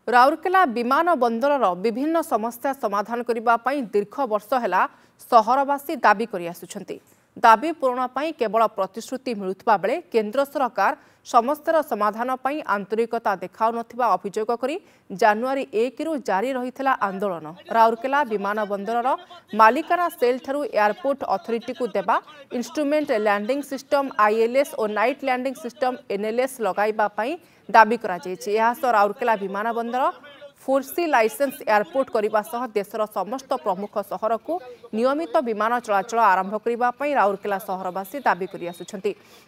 राउरकेला विमान बंदरर विभिन्न समस्या समाधान करने दीर्घ वर्ष है सहरवासी दाबी कर दाबी पूरण पर केवल प्रतिश्रुति मिलुवा बेले केंद्र सरकार समस्यार समाधान पर आंतरिकता देखा अभियोग कर जानुआरी 1 रु जारी रही आंदोलन। राउरकेला विमान बंदरर मालिकाना सेल ठारू एयरपोर्ट अथॉरिटी को देवा इंस्ट्रूमेंट लैंडिंग सिस्टम ILS और नाइट लैंडिंग सिस्टम NLS लगाइबा पई दाबी करा जायछि। राउरकेला विमान बंदर फोर्सी लाइसेंस एयरपोर्ट करने सह देशर समस्त प्रमुख सहर को नियमित विमान चलाचल आरंभ करने राउरकेला सहरवासी दाबी कर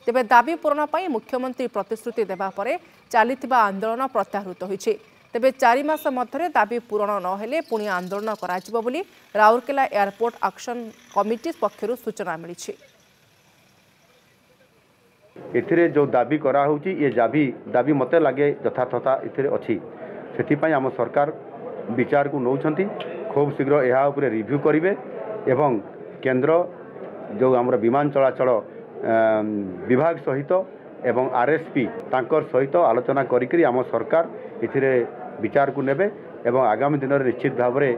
तेबे दाबी पूरण पर मुख्यमंत्री प्रतिश्रुति देवा परे चलिथिबा आंदोलन प्रत्याहृत होइछि। तेबे 4 मास मध्य दाबी पूरण नहेले पुणी आंदोलन कराजिबो बोली राउरकेला एयरपोर्ट एक्शन कमिटी पक्षरु सूचना मिली। एथिरे जो दाबी करा होची ये दाबी मते लागे यथार्थता एथिरे अछि। सेथिपाई आम सरकार विचार को नौछंती खूब शीघ्र यह उपरे रिव्यू करिवे एवं केंद्र जो आम विमान चलाचल विभाग सहित एवं RSP तांकर सहित आलोचना करी आम सरकार एथिरे विचार को नेबे एवं आगामी दिन में निश्चित भाव में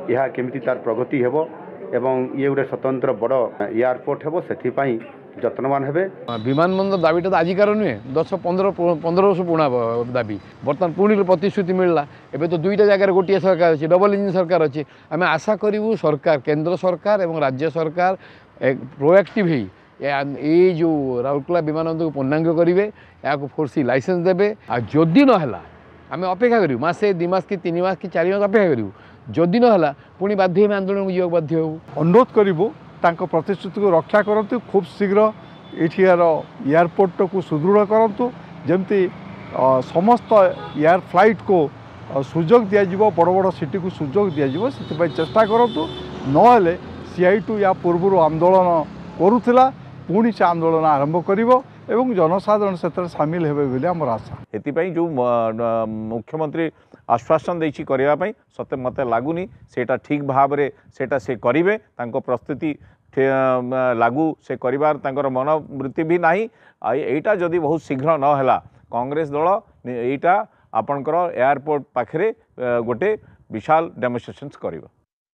यह केमिति तार प्रगति हेबो एवं ये गोटे स्वतंत्र बड़ एयरपोर्ट हेबो सेथिपाई जत्नवान हेबे। विमानबंदर दाबीटा तो आजिकार नुहे 10-15 वर्ष पुणा दाबी बर्तमान पुणी प्रतिश्रुति मिलला। एबे तो दुईटा जगह गोटे सरकार अच्छी डबल इंजिन सरकार अच्छी आम आशा करूँ सरकार केंद्र सरकार और राज्य सरकार प्रोएक्टिव ये जो राउरकेला विमानबंदर को पूर्णांग करेंगे या फोर्सी लाइसेंस देवे जदि नाला आम अपेक्षा करूँ मसे 2 मास कि 3 मास कि 4 मास अपेक्षा करूँ जदि नाला पुणी बाध्य आंदोलन को बाध्य हो अनुरोध करूँ तांको प्रतिश्रुति को रक्षा करंतु खूब शीघ्र एठियार एयरपोर्ट को सुदृढ़ करंतु जमती समस्त एयर फ्लाइट को सुजोग दिया बड़ बड़ सिटी को सुजोग दिया से चेष्टा करंतु नहेले CI2 या पूर्व आंदोलन करुला पुणी से आंदोलन आरंभ करिवो एवं जनसाधारण से सामिल हेबे बोली हमर आशा। एतिपई जो मुख्यमंत्री आश्वासन देछि करिया पई सते मते लागुनी सेटा ठीक भाव रे सेटा से करिवे तांको प्रस्तुति लागू से करिवार तांकर मनोवृत्ति भी नाही। एटा जदि बहुत शीघ्र न हैला कांग्रेस दल एटा आपनकर एयरपोर्ट पाखरे गोटे विशाल डेमोन्स्ट्रेशंस करिवो।